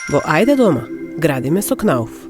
Во Ајде дома, градиме со Кнауф.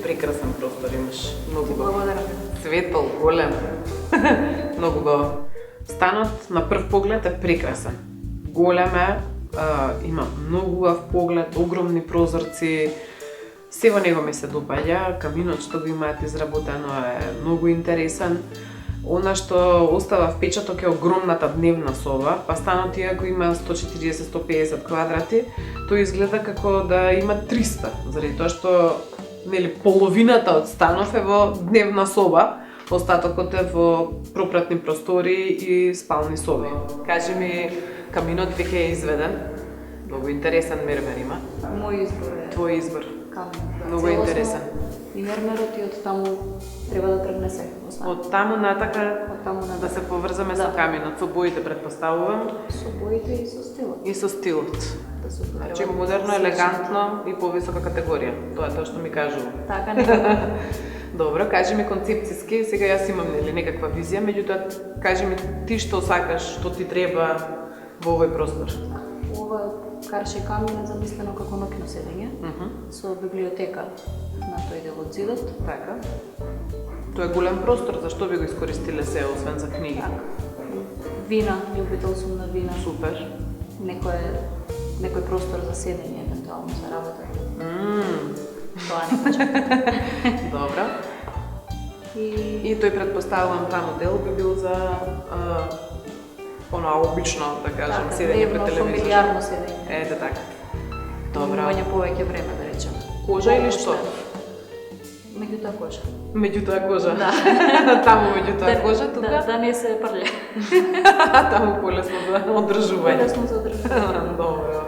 Прекрасен простор имаш. Многу Благодарам. Светол, голем. Многу убаво. Станот на прв поглед е прекрасен. Голем е, има многу убав поглед, огромни прозорци. Се во него ми се допаѓа, каминот што го имаат изработено е многу интересен. Она што остава впечаток е огромната дневна соба, па станот иако има 140-150 квадрати, тој изгледа како да има 300, заради тоа што половината од станов е во дневна соба, остатокот е во пропратни простори и спални соби. Кажи ми, каминот веќе е изведен, многу интересен мермер има. Мој избор е. Твој избор. Камин. Многу интересен. И мермерот и од таму треба да тргне се. Од таму натака да се поврзаме со каминот, со боите предпоставувам. Со боите и со стилот. И со стилот. Да се Значи модерно, елегантно и повисока категорија. Тоа е тоа што ми кажува. Така не. Добро, кажи ми концепцијски, сега јас имам некаква визија, меѓутоа кажи ми ти што сакаш, што ти треба во овој простор. Ова карше камин е замислено како ноќно седење, со библиотека на тој дел од зидот. Така. Тоа е голем простор, зашто би го искористиле се, освен за книги? Вина, љубител сум на вина. Супер. Некој простор за седење, евентуално за работа. Тоа не кажам. Добро. И тој предпоставувам таму дел би бил за оно обично, да кажем, седење пред телевизор. Фамилиарно седење. Ете така. Добро. Имање повеќе време, да речем. Кожа или што? Меѓутоа кожа. Меѓутоа кожа. Да. Таму меѓутоа кожа, тука? Да не се прља. Таму полесно за одржување. Полесно за одржување. Добро.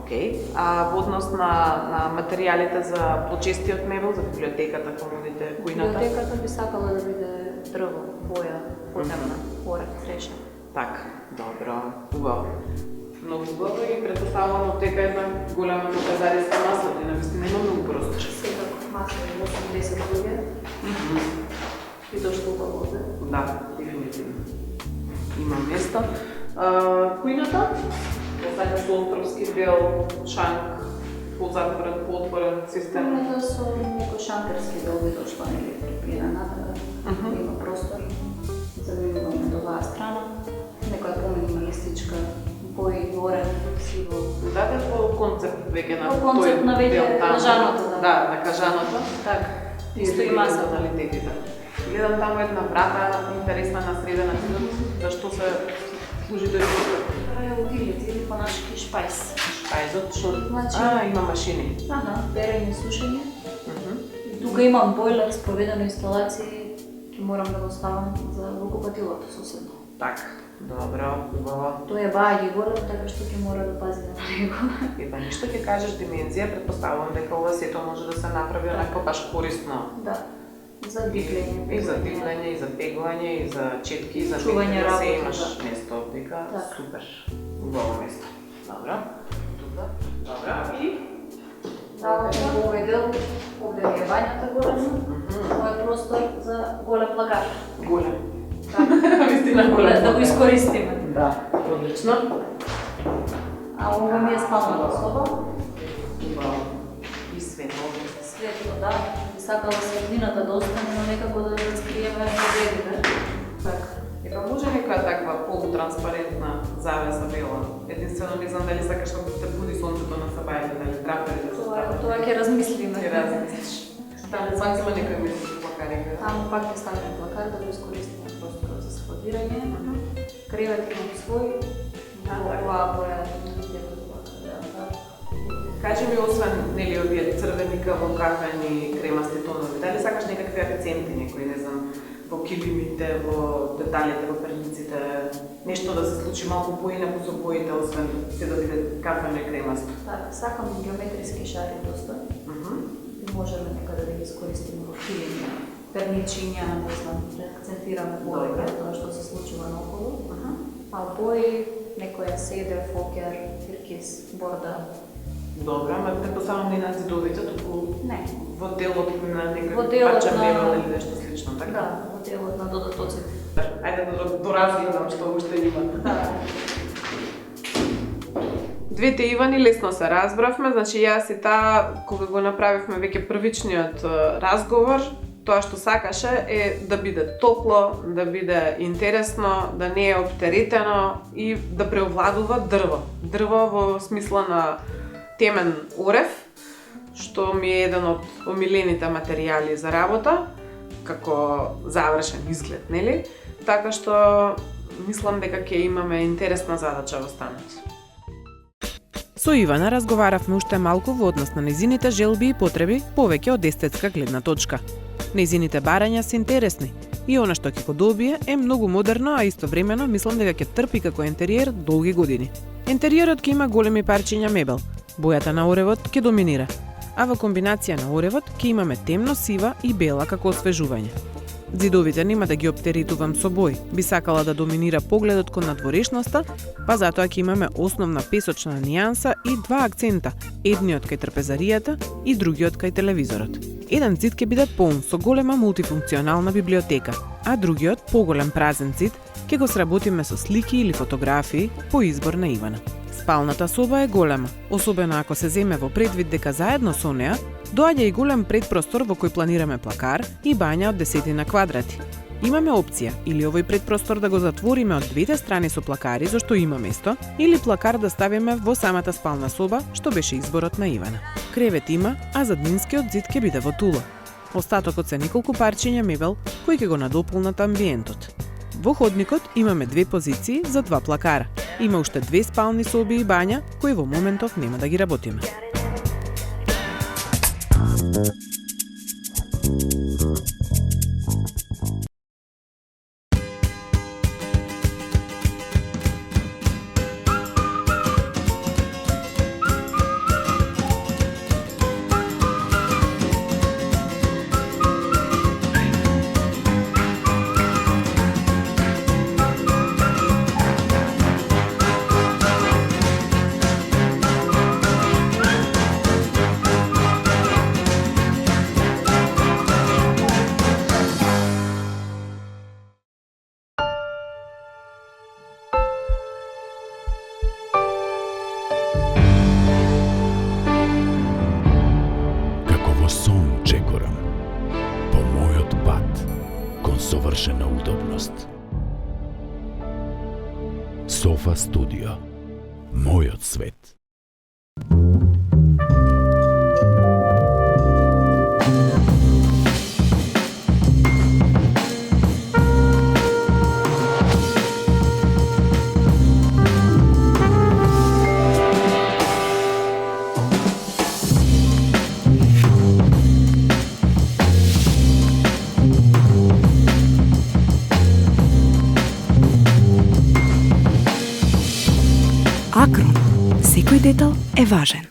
Океј. А во однос на материјалите за почестиот мебел, за библиотеката, комодите, кујната? Библиотеката би сакала да биде дрво, боја, потемна, орев, цреша. Така, добро, убаво. Многу убаво и предпоставувам од дека една голема трпезариска маса, и навистина има многу простор. Секако маса е 80 луѓе. И дошто убаво оде. Да, дефинитивно. Има место. Кујната? Осаѓа со отровски дел, шанк, позатворен, поотворен систем. Кујната со некој шанкерски дел би дошло некој припринената, има простор за да имаме до оваа страна. Некоја поминималистичка бој, орен, сиво. Даде по концепт веќе на тој на веќе кажаното, да. Да, на кажаното. Така. Исто и маса. Тоталитетите. Гледам таму една врата интересна на среда на зидот, зашто се служи тој простор. Тоа е утилица или по-нашки шпајс. Шпајзот, што? Значи, има машини. Да, перење и сушење. Тука имам бойлер с проведено инсталации, ќе морам да го ставам за вокупатилото соседно. Така, добро, убаво. Тој е баѓи голем, така што ќе мора да пази на него. Па ништо ќе кажеш димензија, предпоставувам дека ова сето може да се направи онако баш корисно. Да. За диплење. И за диплење, и за пеглање, и за четки, и за чување да се работа, имаш да. место, дека Так. супер. Убаво место. Добро. Тука. Добро. И Работам во овој дел, овде е бањата голема. Тоа е простор за голем лагар. голем. Вистина голем. Да го искористиме. Да, одлично. А ова ми е спалната соба. Убаво. И светло. Светло, да. Би сакала светлината да остане, но некако да скриеме погледите. Така. Епа може некоја таква полутранспарентна завеса бела? Единствено не знам дали сакаш да те буди сонцето на сабајата, дали драпери да се стават. Тоа ќе размислиме. Ќе размислиш. Таму пак има некој место за плакари. Таму пак ќе ставиме плакар да го искористиме просторот за складирање. Креветот има свој. оваа боја да. Кажи ми, освен нели овие црвени, кафени, кремасти тонови, дали сакаш некакви акценти, некои, не знам, во килимите, во деталите, во перниците, нешто да се случи малку поинаку со боите, освен се да биде кафено и кремасто? Така, сакам геометриски шари доста. И можеме некаде да ги искористиме во килими, перничиња, не знам, да акцентираме повеќе тоа што се случува наоколу. А бои, некоја седер, фокер, тиркис, борда. Добра, ама предпоставам не на зидовите, туку Не. во делот на Во некој делот пача на- мебел или нешто слично, така? Да, во делот на додатоците. Ајде да доразгледам што уште има. Да. Двете Ивани лесно се разбравме, значи јас и таа, кога го направивме веќе првичниот разговор, тоа што сакаше е да биде топло, да биде интересно, да не е оптеретено и да преовладува дрво. Дрво во смисла на темен орев, што ми е еден од омилените материјали за работа, како завршен изглед, нели? Така што мислам дека ќе имаме интересна задача во станот. Со Ивана разговаравме уште малку во однос на незините желби и потреби, повеќе од естетска гледна точка. Незините барања се интересни и она што ќе го добие е многу модерно, а истовремено мислам дека ќе трпи како интериер долги години. Интериерот ќе има големи парчиња мебел, бојата на оревот ќе доминира, а во комбинација на оревот ќе имаме темно сива и бела како освежување. Зидовите нема да ги оптеретувам со бој, би сакала да доминира погледот кон надворешноста, па затоа ќе имаме основна песочна нијанса и два акцента, едниот кај трпезаријата и другиот кај телевизорот. Еден зид ќе биде полн со голема мултифункционална библиотека, а другиот, поголем празен зид, ќе го сработиме со слики или фотографии по избор на Ивана. Спалната соба е голема, особено ако се земе во предвид дека заедно со неа доаѓа и голем предпростор во кој планираме плакар и бања од 10 квадрати. Имаме опција или овој предпростор да го затвориме од двете страни со плакари, зашто има место, или плакар да ставиме во самата спална соба, што беше изборот на Ивана. Кревет има, а заднинскиот зид ќе биде во тула. Остатокот се неколку парчиња мебел кои ќе го надополнат амбиентот. Во ходникот имаме две позиции за два плакара. Има уште две спални соби и бања кои во моментов нема да ги работиме. совршена удобност. Софа студио. Мојот свет. Акрон. Секој детал е важен.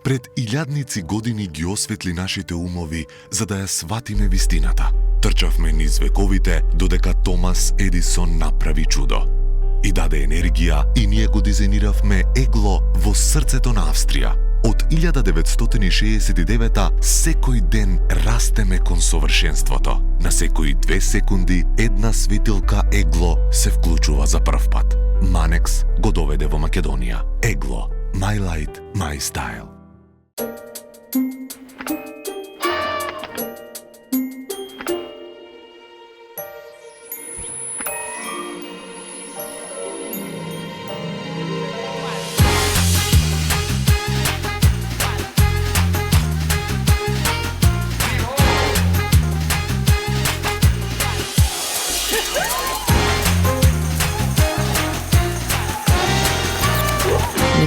Пред илјадници години ги осветли нашите умови за да ја сватиме вистината. Трчавме низ вековите додека Томас Едисон направи чудо. И даде енергија и ние го дизајниравме егло во срцето на Австрија. Од 1969 секој ден растеме кон совршенството. На секои 2 секунди една светилка егло се вклучува за прв пат. Манекс го доведе во Македонија. Егло. My light, my style.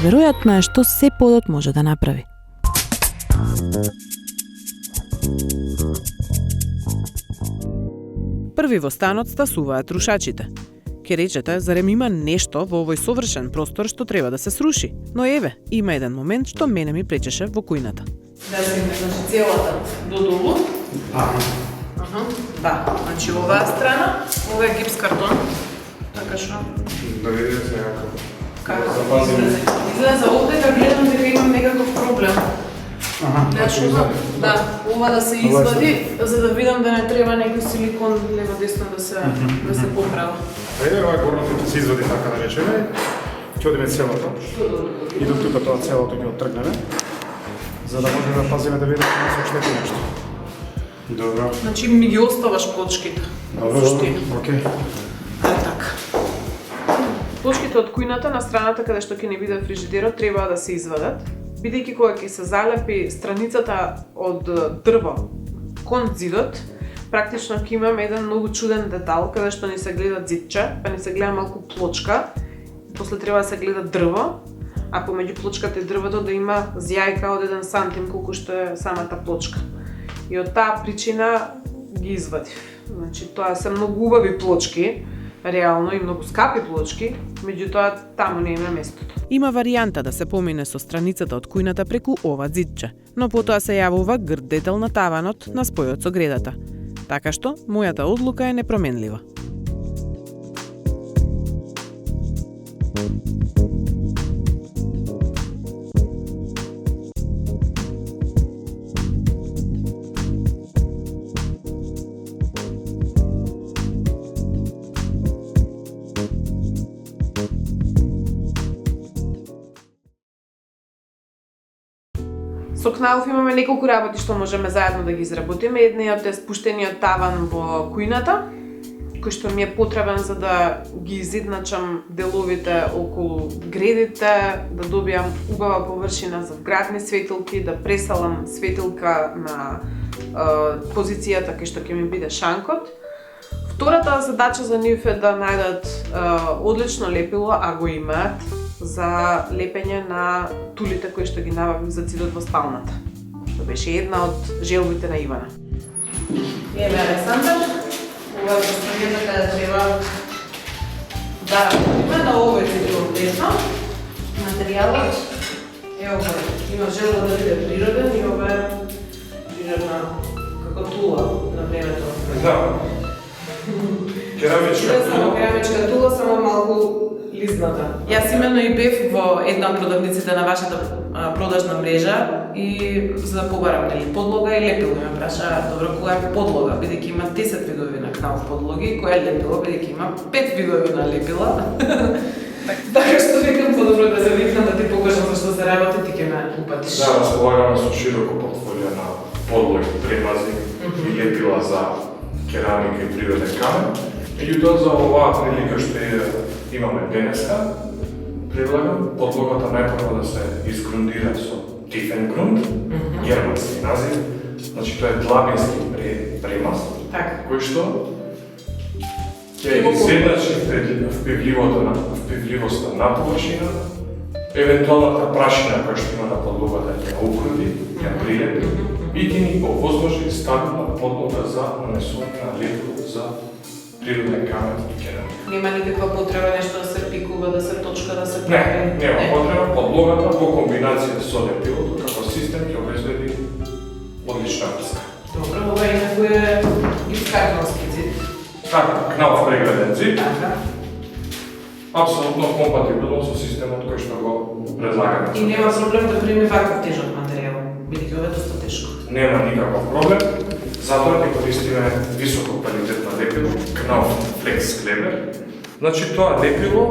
Неверојатно е што се подот може да направи. Први во станот стасуваат рушачите. Ке речете, зарем има нешто во овој совршен простор што треба да се сруши? Но еве, има еден момент што мене ми пречеше во кујната. Да се значи целата до долу. Да, значи оваа страна, ова е гипс картон. Така што Да видите сега како запазиме. излезе овде да гледам дека имам некаков проблем. Да, ова да се извади, за да видам да не треба некој силикон лево десно да се поправа. Ајде, ова горното ќе се извади така да речеме. Ќе одиме целото. И до тука тоа целото ќе оттргнеме. За да можеме да пазиме да видиме да не се оштети нешто. Добро. Значи ми ги оставаш плочките. Добро, окей. Така. Плочките од кујната на страната каде што ќе не биде фрижидерот треба да се извадат, бидејќи кога ќе се залепи страницата од дрво кон зидот, практично ќе имаме еден многу чуден детал каде што ни се гледа зидче, па ни се гледа малку плочка, после треба да се гледа дрво, а помеѓу плочката и дрвото да има зјајка од 1 сантим колку што е самата плочка. И од таа причина ги извадив. Значи тоа се многу убави плочки, реално и многу скапи плочки, меѓутоа таму не има местото. Има варијанта да се помине со страницата од кујната преку ова зидче, но потоа се јавува грд детел на таванот на спојот со гредата. Така што, мојата одлука е непроменлива. Со Кнаuf имаме неколку работи што можеме заедно да ги изработиме. Едниот е спуштениот таван во кујната, кој што ми е потребен за да ги изедначам деловите околу гредите, да добијам убава површина за вградни светилки, да пресалам светилка на позицијата кај што ќе ми биде шанкот. Втората задача за нив е да најдат одлично лепило, а го имаат, за лепење на тулите кои што ги набавив за зидот во спалната. Што беше една од желбите на Ивана. Еве Александар, ова е постојата каде треба да има на овој зидот десно. Материјалот е овој. Има желба да биде природен и ова е природна како тула на времето. Да. Керамичка тула. Керамичка тула, само малку лизната. Јас именно и бев во една од продавниците на вашата продажна мрежа и за да побарам подлога и лепило ме праша, добро, која е подлога, бидејќи има 10 видови на Knauf подлоги, која е лепило, бидејќи има 5 видови на лепила. Така што викам подобро да се викнам да ти покажам за што се работи, ти ќе ме упатиш. Да, располагаме со широко портфолио на подлоги, премази и лепила за керамика и природен камен. Меѓутоа за оваа прилика што имаме денеска, предлагам подлогата најпрво да се изгрундира со Tiefengrund, германски назив. Значи тоа е длабински премаз, кој што ќе изедначи впивливоста на површина, евентуалната прашина која што има на подлогата ќе укруди, ќе прилепи и ќе ни овозможи стабилна подлога за нанесување на лепило за природен камен и керамика. Нема никаква потреба нешто да се пикува, да се точка, да се прави? Не, нема потреба. Подлогата во комбинација со лепилото како систем ќе обезбеди одлична врска. Добро, ова и некој е гипскартонски зид. Така, Knauf преграден зид. Апсолутно компатибилно со системот кој што го предлагаме. И нема проблем да прими ваков тежок материјал, бидејќи ова е доста тешко. Нема никаков проблем. Затоа ќе користиме високо квалитетно лепило, Knauf Flex Kleber. Значи тоа лепило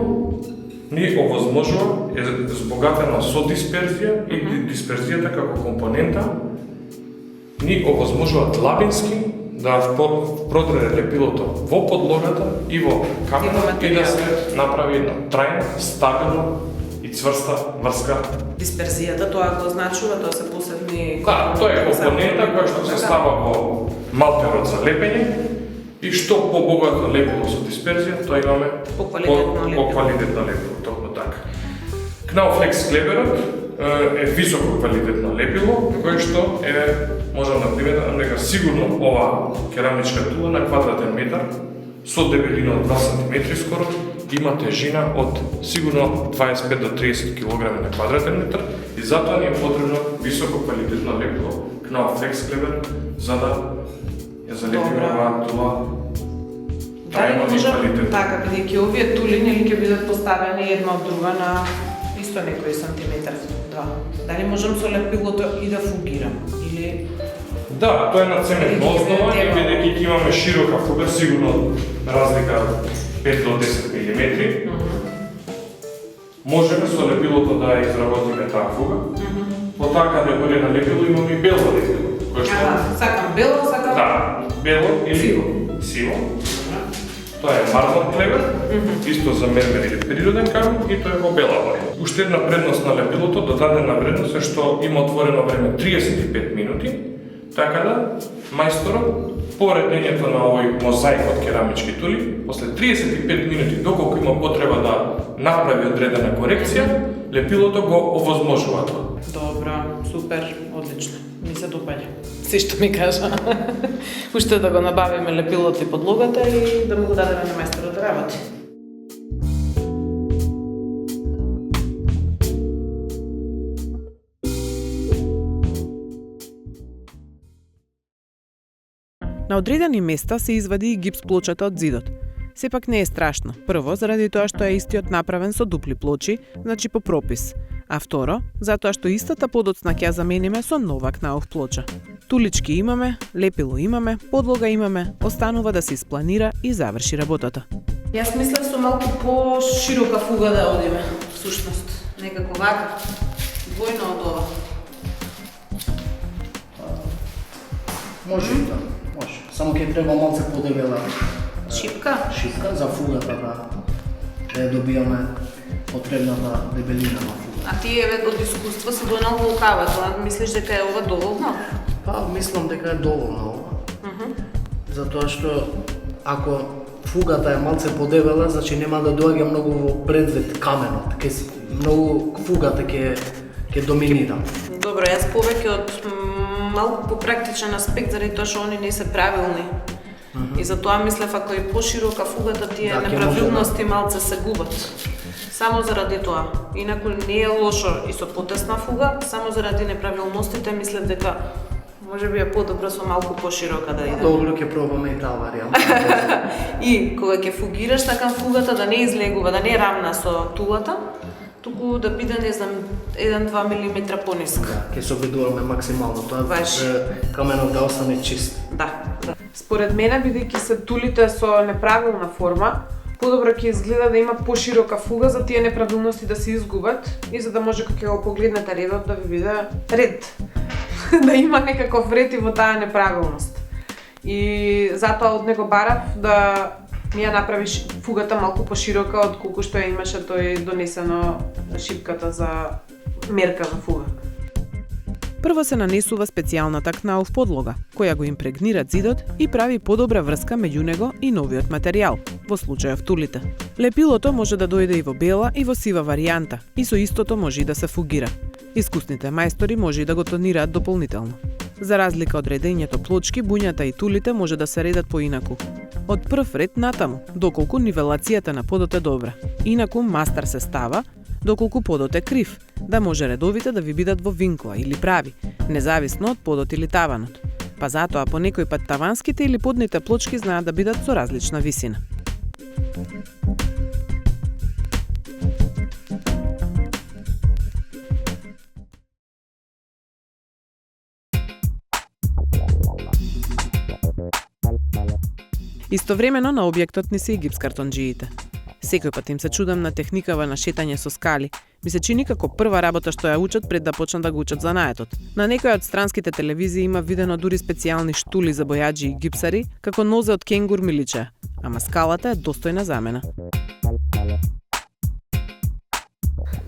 ни овозможува, е збогатено со дисперзија и дисперзијата како компонента ни овозможува длабински да продре лепилото во подлогата и во каменот и да се направи една трајна, стабилна и цврста врска. Дисперзијата, тоа го означува, тоа се посебни... Да, тоа е компонента која што се става во малтерот за лепење и што побогато лепило со дисперзија, тоа имаме по-квалитетно лепило, токму така. Knauflex клеберот е високо квалитетно лепило, кое што можам да приметам дека сигурно ова керамичка тула на квадратен метар со дебелина од 2 см скоро има тежина од сигурно 25 до 30 кг на квадратен метар и затоа ни е потребно високо квалитетно лепило Knauflex клебер за да ја залепиме оваа тула. Дали можам, така, бидејќи овие тули нели ќе бидат поставени една од друга на исто некој сантиметар, два. Дали можам со лепилото и да фугирам или Да, тоа е на цементна основа и бидејќи ќе имаме широка фуга, сигурно разлика 5 до 10 мм. Можеме со лепилото да изработиме таа фуга. По таа категорија на лепило имаме и бело лепило, кое што сакам бело, сакам да, бело или сиво. Тоа е мармор клебер, исто за мермер или природен камен и тоа е во бела боја. Уште една предност на лепилото, додадена вредност е што има отворено време 35 минути, така да мајсторот по редењето на овој мозаик од керамички тули, после 35 минути доколку има потреба да направи одредена корекција, лепилото го овозможува тоа. Добро, супер, одлично. Ми се допаѓа. Се што ми кажа. Уште да го набавиме лепилото и подлогата и да му го дадеме на мајсторот да работи. На одредени места се извади и гипс плочата од зидот. Сепак не е страшно. Прво, заради тоа што е истиот направен со дупли плочи, значи по пропис. А второ, затоа што истата подоцна ќе ја замениме со нова Knauf плоча. Тулички имаме, лепило имаме, подлога имаме, останува да се испланира и заврши работата. Јас мислев со малку по-широка фуга да одиме, всушност. Некако вака, двојно од ова. Може и да, може. Само ќе треба малце подебела Шипка? шипка за фугата да ја добијаме потребната дебелина на фуга. А ти еве од искуство си донал во рукавата, мислиш дека е ова доволно? Па, мислам дека е доволно ова. Затоа што ако фугата е малце подебела, значи нема да доаѓа многу во предвид каменот, многу фугата ќе доминира. Добро, јас повеќе од малку попрактичен аспект, заради тоа што они не се правилни. И затоа мислев, ако е поширока фугата, тие неправилности малце се губат. Само заради тоа. Инаку не е лошо и со потесна фуга, само заради неправилностите мислев дека можеби е подобро со малку поширока да иде. Добро, ќе пробаме и таа варијанта. И кога ќе фугираш, сакам фугата да не излегува, да не е рамна со тулата, туку да биде, не знам, 1-2 мм пониска. Ќе се обидуваме максимално тоа, Баш. каменот да остане чист. Да. Според мене, бидејќи се тулите со неправилна форма, подобро ќе изгледа да има поширока фуга за тие неправилности да се изгубат и за да може кога ќе го погледнете редот да ви биде ред. Да има некаков ред и во таа неправилност. И затоа од него барав да ми ја направи фугата малку поширока од колку што ја имаше тој донесено шипката за мерка за фуга. Прво се нанесува специјалната Knauf подлога, која го импрегнира зидот и прави подобра врска меѓу него и новиот материјал, во случајов тулите. Лепилото може да дојде и во бела и во сива варијанта, и со истото може и да се фугира. Искусните мајстори може и да го тонираат дополнително. За разлика од редењето плочки, буњата и тулите може да се редат поинаку. Од прв ред натаму, доколку нивелацијата на подот е добра. Инаку мастар се става, доколку подот е крив, да може редовите да ви бидат во винкла или прави, независно од подот или таванот. Па затоа по некој пат таванските или подните плочки знаат да бидат со различна висина. Истовремено на објектот ни се и гипскартонџиите. Секој пат им се чудам на техникава на шетање со скали. Ми се чини како прва работа што ја учат пред да почнат да го учат занаетот. На некој од странските телевизии има видено дури специјални штули за бојаџи и гипсари, како нозе од кенгур ми личе, ама скалата е достојна замена.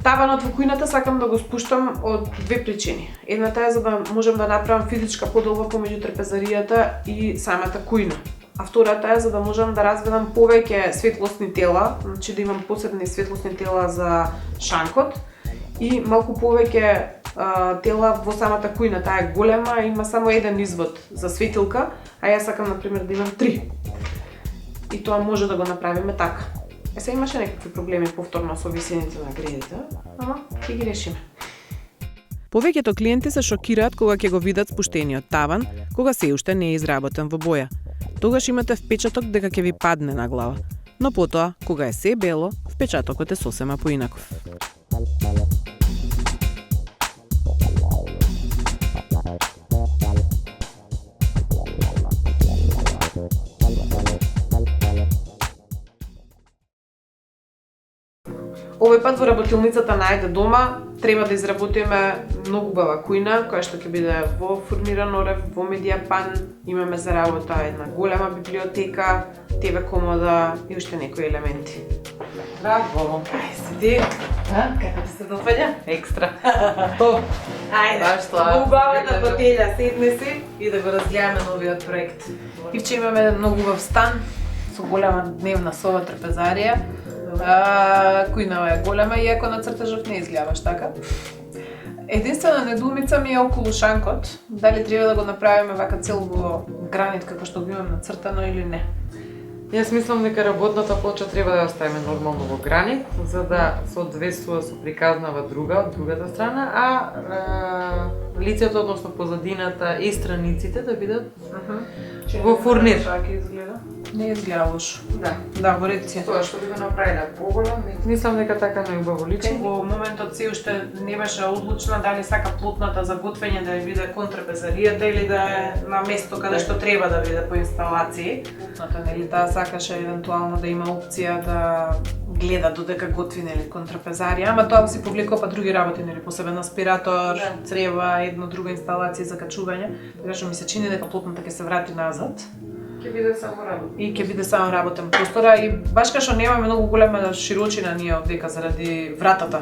Таванот во кујната сакам да го спуштам од две причини. Едната е за да можам да направам физичка поделба помеѓу трпезаријата и самата кујна. А втората е за да можам да разведам повеќе светлосни тела, значи да имам посебни светлосни тела за шанкот и малку повеќе тела во самата кујна. Таа е голема, има само еден извод за светилка, а јас сакам например да имам 3. И тоа може да го направиме така. Се имаше некакви проблеми повторно со висините на гредите, ама ќе ги решиме. Повеќето клиенти се шокираат кога ќе го видат спуштениот таван, кога се уште не е изработен во боја. Тогаш имате впечаток дека ќе ви падне на глава. Но потоа, кога е се бело, впечатокот е сосема поинаков. Овој пат во работилницата на Ајде дома треба да изработиме многу убава кујна, која што ќе биде во фурниран орев, во медијапан, имаме за работа една голема библиотека, ТВ комода и уште некои елементи. Браво! Ај, седи! Како ти се допаѓа? Екстра! Ајде, Баш тоа. во убавата фотелја седни си и да го разгледаме новиот проект. Ивче имаме еден многу убав стан со голема дневна соба трапезарија. Кујнава е голема, иако на цртежот не изгледаш така. Единствена недоумица ми е околу шанкот, дали треба да го направиме вака цел во гранит како што го имам нацртано или не. Јас мислам дека работната плоча треба да ја оставиме нормално во гранит, за да соодветствува со приказнава друга од другата страна, а лицето, односно позадината и страниците да бидат во фурнир. Така изгледа. Не изгледа лошо. Да. Да, во ред си. Тоа што би го направиле поголем, мислам дека така најубаво личи. Во моментот се уште не беше одлучна дали сака плотната за готвење да ја биде кон трапезаријата или да е на место каде што треба да биде по инсталации. Плотната, нели, таа сакаше евентуално да има опција да гледа додека готви, нели, кон трапезарија, ама тоа си повлекува други работи, нели, посебен аспиратор, црева, едно друга инсталација за качување, така што ми се чини дека плотната ќе се врати назад. Ќе биде само работа. И ќе биде само работен простора и баш кај што немаме многу голема широчина ние овдека заради вратата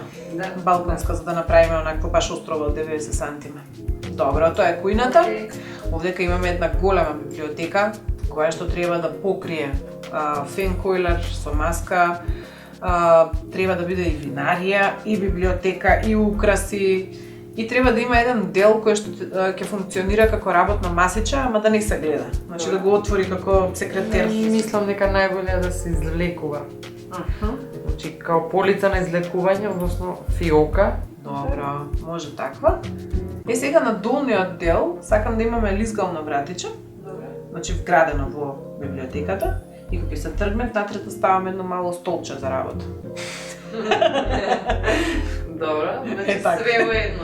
балконска, за да направиме онакво баш острово од 90 сантима. Добро, тоа е кујната. Овдека имаме една голема библиотека која што треба да покрие фен койлер со маска, треба да биде и винарија, и библиотека, и украси. И треба да има еден дел кој што ќе функционира како работна масича, ама да не се гледа. Значи да го отвори како секретер. Мислам дека најболе е да се извлекува. Значи као полица на извлекување, односно фиока. Добро, може таква. И сега на долниот дел сакам да имаме лизгална вратича. Значи вградено во библиотеката. И кога се тргне, внатре да ставаме едно мало столче за работа. Добро, значи така. све во едно.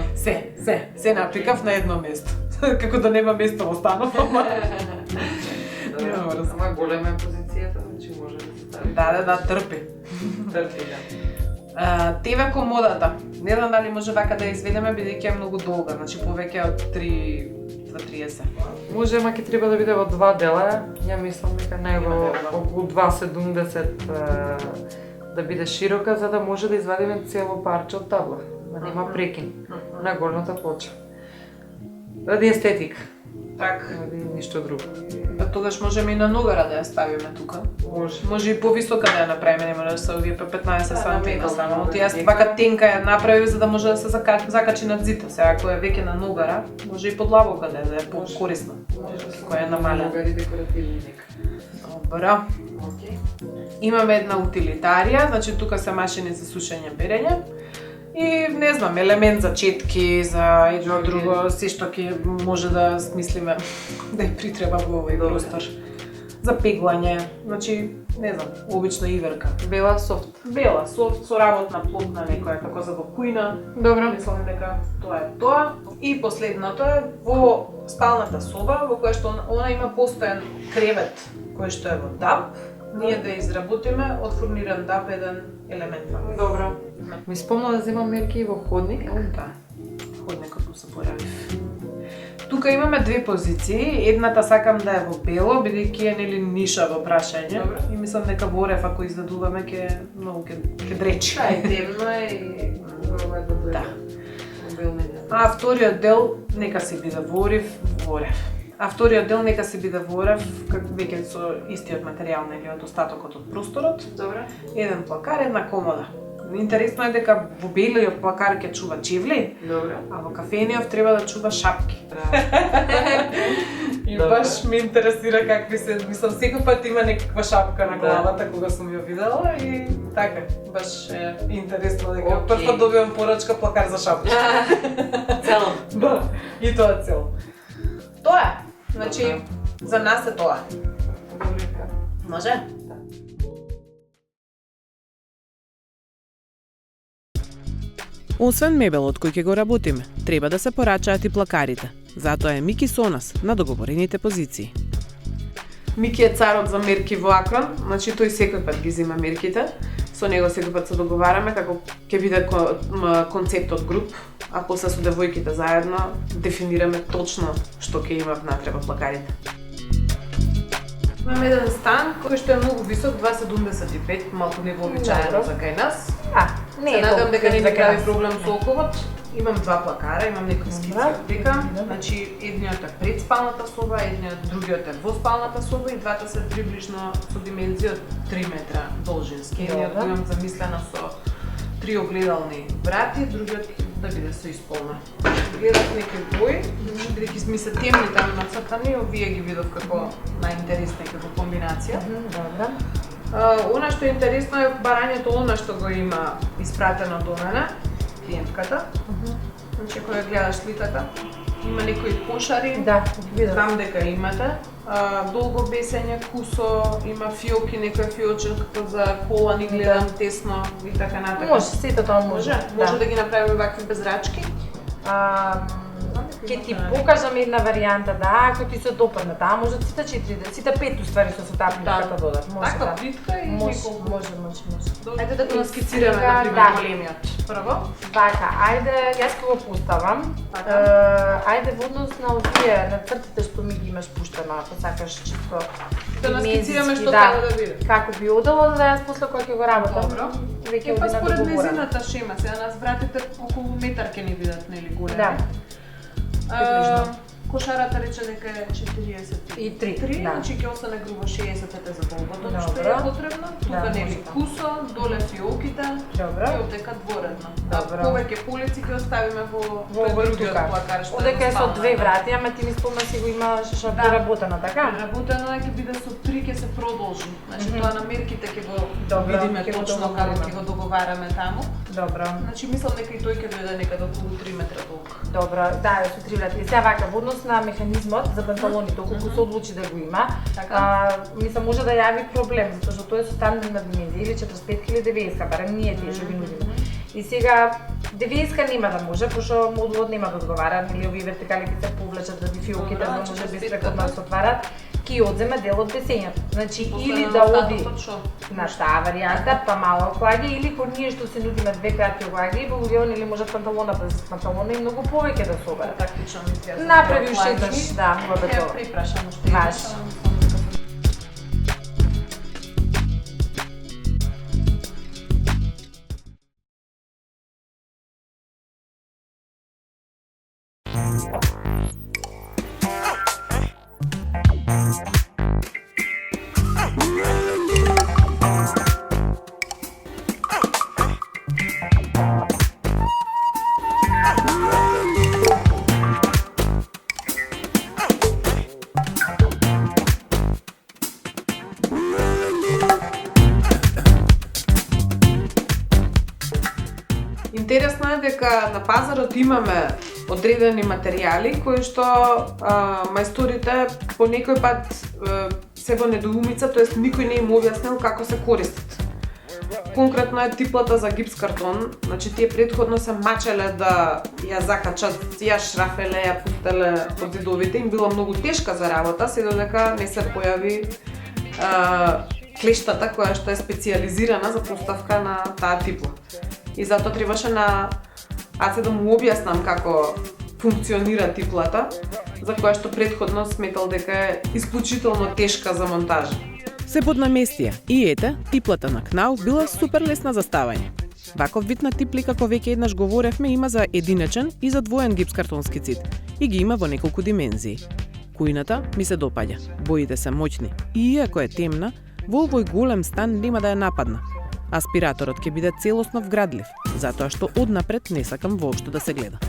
Се напикав на едно место. Како да нема место во станов, ама... Ама голема е позицијата, значи може да се стави. Да, трпи. Трпи, да. ТВ комодата. Не знам дали може вака да ја изведеме, бидејќи е многу долга, значи повеќе од 3:30. Може, ама ќе треба да биде во два дела. Ја мислам дека најво околу 2,70 да биде широка, за да може да извадиме цело парче од табла, да нема прекин на горната плоча. Ради естетика. Така. Ради ништо друго. Тогаш можеме и на ногара да ја ставиме тука. Може и повисока да ја направиме, нема да се овие 15 сантиметра само. Оти јас вака тенка ја направив за да може да се закачи над зита. Сега ако е веќе на ногара, може и подлабока да е покорисна. Која е намалена. Ногари декоративни нека. Добро. Имаме една утилитарија, значи тука се машини за сушење, перење. И не знам, елемент за четки, за едно друго, се што ќе може да смислиме да ја притреба во овој простор. За пеглање, значи, не знам, обично иверка. Бела софт. Бела софт со работна плотна некоја како за во кујна. Добро. Мислам дека тоа е тоа. И последното е во спалната соба, во која што она има постојан кревет кој што е во ДАП. Ние да изработиме од фурниран ДАП еден елемент. Добро. Ми спомна да земам мерки и во ходник. Да, ходникот му се појавив. Тука имаме две позиции. Едната сакам да е во бело, бидејќи е нели ниша во прашање. И мислам дека во орев ако издадуваме ќе многу ќе дречи. Да, и темно е и добро е да дојде. Да. Бело. А вториот дел нека се биде во орев. А вториот дел нека се биде во орев, како веќе со истиот материјал, нели од остатокот од просторот. Добро. Еден плакар, една комода. Интересно е дека во белиот плакар ќе чува чевли, Добро. а во кафениот треба да чува шапки. И Добро. баш ме интересира какви се, мислам, секој пат има некаква шапка на главата кога сум ја видела и така, баш е интересно дека Океј. прв пат добивам порачка плакар за шапки. Цело. Да, и тоа е цел. Тоа е. Значи, за нас е тоа. Може? Освен мебелот кој ќе го работиме, треба да се порачаат и плакарите. Затоа е Мики со нас на договорените позиции. Мики е царот за мерки во Акрон, значи тој секој пат ги зема мерките. Со него секој пат се договараме како ќе биде концептот груп, а после со девојките заедно дефинираме точно што ќе има внатре во плакарите. Имаме еден стан кој што е многу висок, 2,75, малку невообичаено за кај нас. Не Се е надам толку дека не за ми прави нас. проблем со околот. Имам два плакара, имам некои скици дека, значи едниот е пред спалната соба, другиот е во спалната соба и двата се приближно со димензија од 3 метра должински. Едниот го имам замислено со 3 огледални врати, другиот да биде со исполна. Гледав некои бои, бидејќи ми се темни таму нацртани, овие ги видов како најинтересни како комбинација. Добро. Она што е интересно е барањето, она што го има испратено до мене, клиентката. Значи, кога гледаш сликата, има некои кошари, Да, видов. знам дека имате. Долго бесење, кусо, има фиоки, некој фиочок за кола, ни гледам тесно и така натака. Може, сето тоа може. Може да ги направиме вакви без рачки. Ќе ти покажам една варијанта, да, ако ти се допадне, таа може сите 4, сите 5 уствари со таа плитката додат. Може Така, да. плитка и Може, неколку. може. Ајде да го наскицираме, Сега, например, да. големиот. Прво. Така, ајде, јас ќе го поставам. Така. Ајде во однос на овие, на цртите што ми ги имаш пуштено, ако сакаш чисто Да наскицираме dimenzijski, што треба да биде. Како би одело, да јас после кога ќе го работам. Добро. Веќе Па оди на според договорено. незината шема, сега нас вратите околу метар ќе ни видат, нели, големи. Да. А, кошарата рече дека е 43, И 3, да. значи ќе остане грубо 60 за долгото, што Добро. е потребно. Тука Да, нели може да. кусо, доле фиоките, Добро. и отека дворедно. Добро. Повеќе полици ќе оставиме во Во другиот тука. плакар што Одека е со спална, две да. врати, ама ти ми спомна си го имаш што Да. преработено, така? Преработено е ќе биде со 3 ќе се продолжи. Значи тоа на мерките ќе го Добро, видиме ќе го точно договориме. како ќе го договараме таму. Добро. Значи мислам дека и тој ќе дојде некаде околу 3 метра долг. Добро, да, со 3 врати. Сега вака, во однос на механизмот за панталоните, колку се одлучи да го има, мислам може да јави проблем, затоа што тоа е со стандардна димензија, или 45 или 90, барем ние тие што ги нудиме. И сега 90 нема да може, пошто модулот нема да одговара, или овие вертикали ќе се повлечат заради фиоките, да може без преходно да се отварат, ќе одземе дел од бесењето. Значи или да оди на таа варијанта, па мало клаги, или кон ние што се нудиме две кратки клаги, во луѓето или може панталона без панталона и многу повеќе да се обере. Тактично ми треба. Направи уште еднаш, да, мога да Ја тоа. припрашам уште. Ваш. Интересно е дека на пазарот имаме одредени материјали кои што мајсторите по некој пат се во недоумица, тоест никој не им објаснил како се користат. Конкретно е типлата за гипс картон, значи тие претходно се мачеле да ја закачат, ја шрафеле, ја пуштеле под зидовите, им било многу тешка за работа, се додека не се појави клештата која што е специјализирана за поставка на таа типла. И затоа требаше на Аце да му објаснам како функционира типлата, за која што претходно сметал дека е исклучително тешка за монтажа. Се поднаместија и ете, типлата на Кнауф била супер лесна за ставање. Ваков вид на типли, како веќе еднаш говоревме, има за единечен и за двоен гипскартонски цид и ги има во неколку димензии. Кујната ми се допаѓа, боите се моќни и иако е темна, во овој голем стан нема да ја нападна. Аспираторот ќе биде целосно вградлив, затоа што однапред не сакам воопшто да се гледа.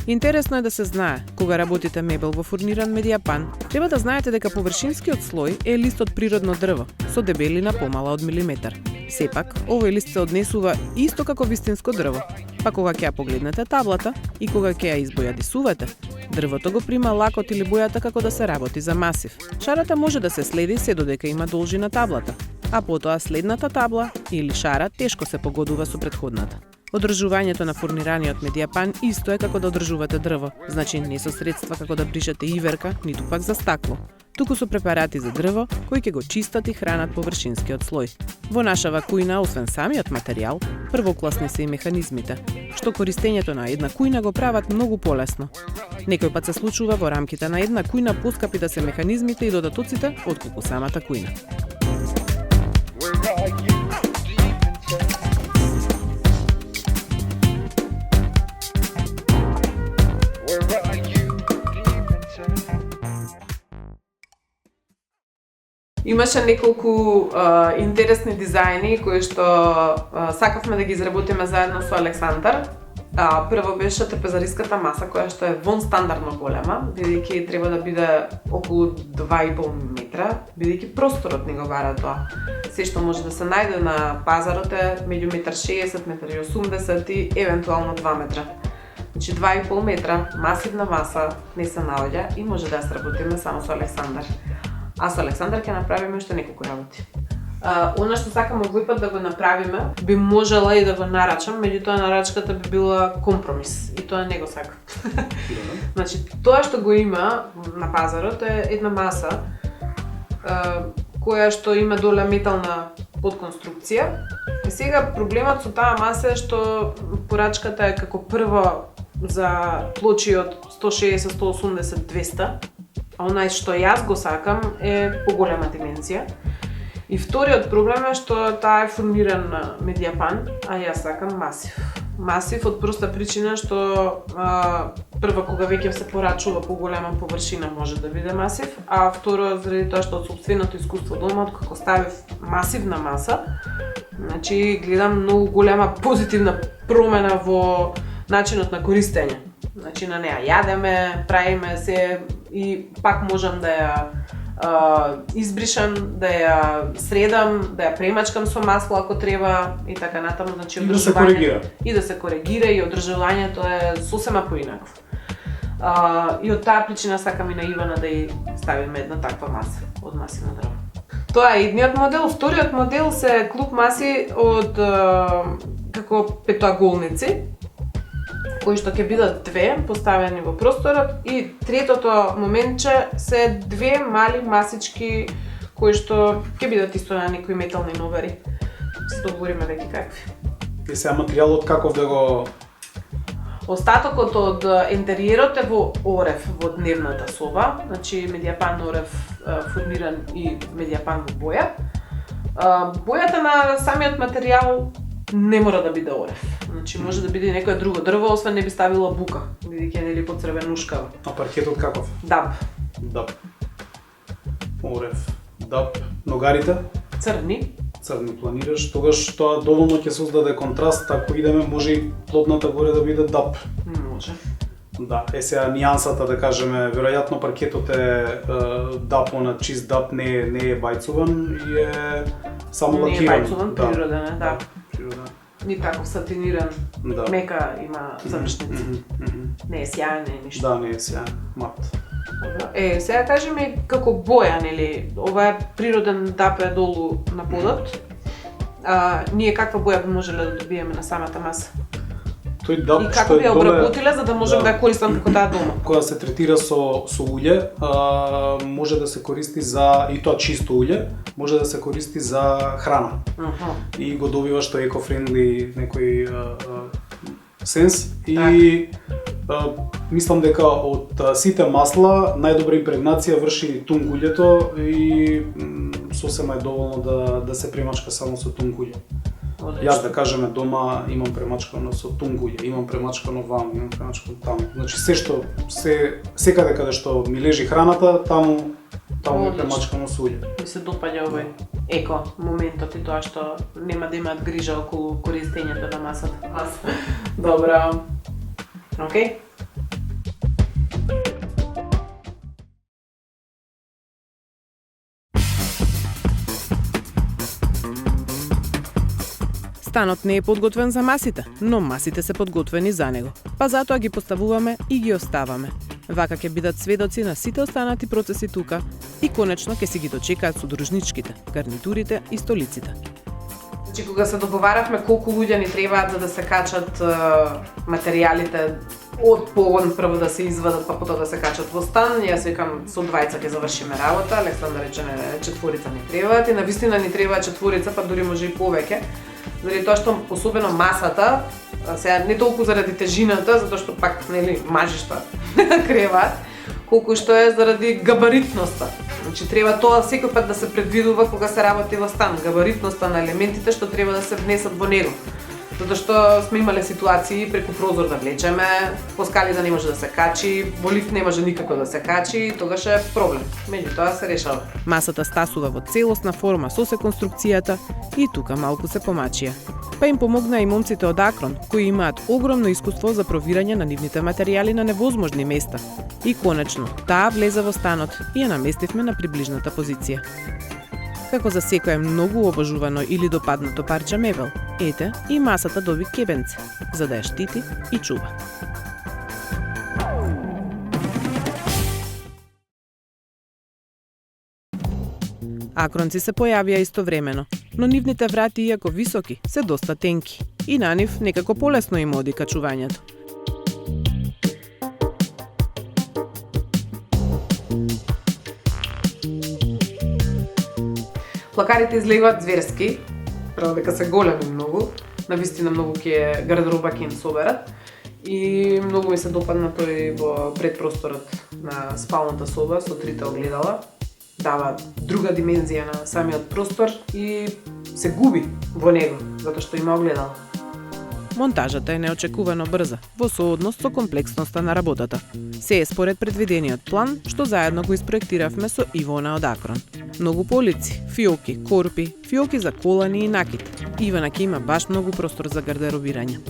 Интересно е да се знае, кога работите мебел во фурниран медиапан, треба да знаете дека површинскиот слој е лист од природно дрво, со дебелина помала од милиметар. Сепак, овој лист се однесува исто како вистинско дрво, па кога ќе ја погледнете таблата и кога ќе ја избојадисувате, дрвото го прима лакот или бојата како да се работи за масив. Шарата може да се следи се додека има должина таблата, а потоа следната табла или шара тешко се погодува со претходната. Одржувањето на фурнираниот медиапан исто е како да одржувате дрво, значи не со средства како да бришете иверка, ниту пак за стакло, туку со препарати за дрво кои ќе го чистат и хранат површинскиот слој. Во нашава кујна, освен самиот материјал, првокласни се и механизмите, што користењето на една кујна го прават многу полесно. Некој пат се случува во рамките на една кујна поскапи да се механизмите и додатоците отколку самата кујна. Имаше неколку интересни дизајни кои што сакавме да ги изработиме заедно со Александар. Прво беше трпезариската маса која што е вон стандардно голема, бидејќи треба да биде околу 2,5 метра, бидејќи просторот ни го бара тоа. Се што може да се најде на пазарот е меѓу 1,60 м, 1,80 м и евентуално 2 метра. Значи 2,5 метра масивна маса не се наоѓа и може да ја сработиме само со Александар. А со Александар ќе направиме уште неколку работи. Она што сакам овој пат да го направиме, би можела и да го нарачам, меѓутоа нарачката би била компромис и тоа не го сакам. Значи, тоа што го има на пазарот е една маса која што има доле метална подконструкција. И сега проблемот со таа маса е што порачката е како прво за плочи од 160, 180, 200, а онај што јас го сакам е поголема димензија. И вториот проблем е што таа е фурниран медиапан, а јас сакам масив. Масив од проста причина што прво кога веќе се порачува поголема површина може да биде масив, а второ заради тоа што од сопственото искуство дома, како ставив масивна маса, значи гледам многу голема позитивна промена во начинот на користење. Значи на неа јадеме, правиме се и пак можам да ја избришам, да ја средам, да ја премачкам со масло ако треба и така натаму, значи и да се коригира. И да се коригира и одржувањето е сосема поинакво. И од таа причина сакам и на Ивана да ја ставиме една таква маса од масивно дрво. Тоа е едниот модел, вториот модел се клуб маси од како петоаголници, кои што ќе бидат две поставени во просторот и третото моментче се две мали масички кои што ќе бидат исто на некои метални новери. Се договориме веќе какви. И сега материјалот каков да го... Остатокот од интериерот е во орев во дневната соба, значи медиапан орев фурниран и медиапан во боја. Бојата на самиот материјал не мора да биде орев. Значи може да биде и некое друго дрво, освен не би ставила бука, бидејќи нели поцрвенушкава. А паркетот каков? Даб. Даб. Орев. Даб. Ногарите? Црни. Црни планираш, тогаш тоа доволно ќе создаде контраст, ако идеме може и плотната горе да биде даб. Може. Да, сега нијансата да кажеме, веројатно паркетот е даб, на чист даб, не е бајцуван и е само лакиран. Не е бајцуван, природен е, да. Природен. Ни таков сатиниран, да. Мека има завршници. Не е сјаен, не е ништо. Да, не е сјаен, мат. Сега кажи ми како боја, нели, ова е природен даб е долу на подот. Ние каква боја би можеле да добиеме на самата маса? Тој даб и како би ја обработиле за да можам да ја користам како таа дома? Кога се третира со улје, може да се користи за, и тоа чисто улје, може да се користи за храна. И го добива што еко-френдли некој сенс и мислам дека од сите масла најдобра импрегнација врши тунг улјето и сосема е доволно да се премачка само со тунг улје. Јас да кажеме дома имам премачкано со тунгуње, имам премачкано ваму, имам премачкано таму. Значи секаде каде што ми лежи храната, таму е премачкано со уље. Ми се допаѓа овој еко моментот и тоа што нема да имаат грижа околу користењето на масата. Добро. Океј. Станот не е подготвен за масите, но масите се подготвени за него. Па затоа ги поставуваме и ги оставаме. Вака ќе бидат сведоци на сите останати процеси тука и конечно ќе си ги дочекаат содружничките, гарнитурите и столиците. Значи, кога се договаравме колку луѓе ни требаат за да се качат материјалите од погон прво да се извадат, па потоа да се качат во стан, јас викам со двајца ќе завршиме работа, Александар рече не, четворица ни требаат и навистина ни треба четворица, па дури може и повеќе. Заради тоа што особено масата, сега не толку заради тежината, затоа што пак нели мажишта креваат, колку што е заради габаритноста. Значи треба тоа секој пат да се предвидува кога се работи во стан, габаритноста на елементите што треба да се внесат во него. Затоа што сме имале ситуации преку прозор да влечеме, по скали да не може да се качи, во лифт не може никако да се качи, тогаш е проблем. Меѓутоа се решава. Масата стасува во целосна форма со се конструкцијата и тука малку се помачија. Па им помогна и момците од Акрон, кои имаат огромно искуство за провирање на нивните материјали на невозможни места. И конечно, таа влезе во станот и ја наместивме на приближната позиција. Како за секое многу обожувано или допаднато парче мебел, ете и масата доби кебенце, за да ја штити и чува. Акронци се појавија истовремено, но нивните врати, иако високи, се доста тенки и на нив некако полесно им оди качувањето. Плакарите излегуваат зверски, прво дека се големи многу, навистина многу ќе гардероба ќе им соберат и многу ми се допадна тој во предпросторот на спалната соба со трите огледала. Дава друга димензија на самиот простор и се губи во него, затоа што има огледала. Монтажата е неочекувано брза, во сооднос со комплексноста на работата. Се е според предвидениот план, што заедно го испроектиравме со Ивона од Акрон. Многу полици, фиоки, корпи, фиоки за колани и накид. Ивана ќе има баш многу простор за гардеробирање.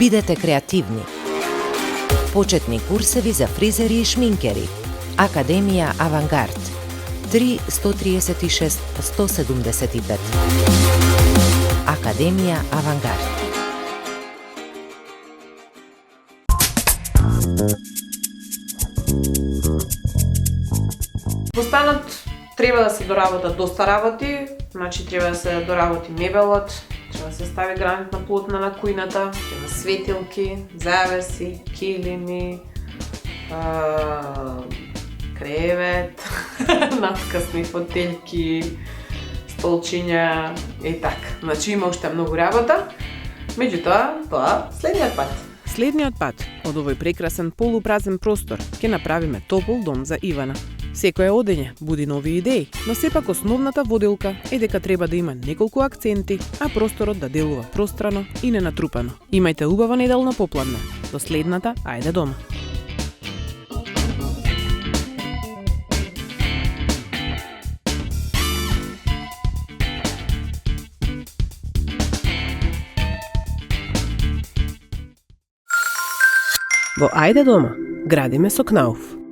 Бидете креативни. Почетни курсеви за фризери и шминкери. Академија Авангард. 3 136 175. Академија Авангард. Во станот треба да се доработат доста работи, значи треба да се доработи мебелот, треба да се стави гранитна плотна на кујната, треба светилки, завеси, килими, кревет, надкасни фотелки, столчиња и така. Значи има уште многу работа, меѓутоа, тоа следниот пат. Следниот пат, од овој прекрасен полупразен простор, ќе направиме топол дом за Ивана. Секое одење буди нови идеи, но сепак основната водилка е дека треба да има неколку акценти, а просторот да делува пространо и ненатрупано. Имајте убава неделна попладне. До следната Ајде дома. Во Ајде дома градиме со Кнауф.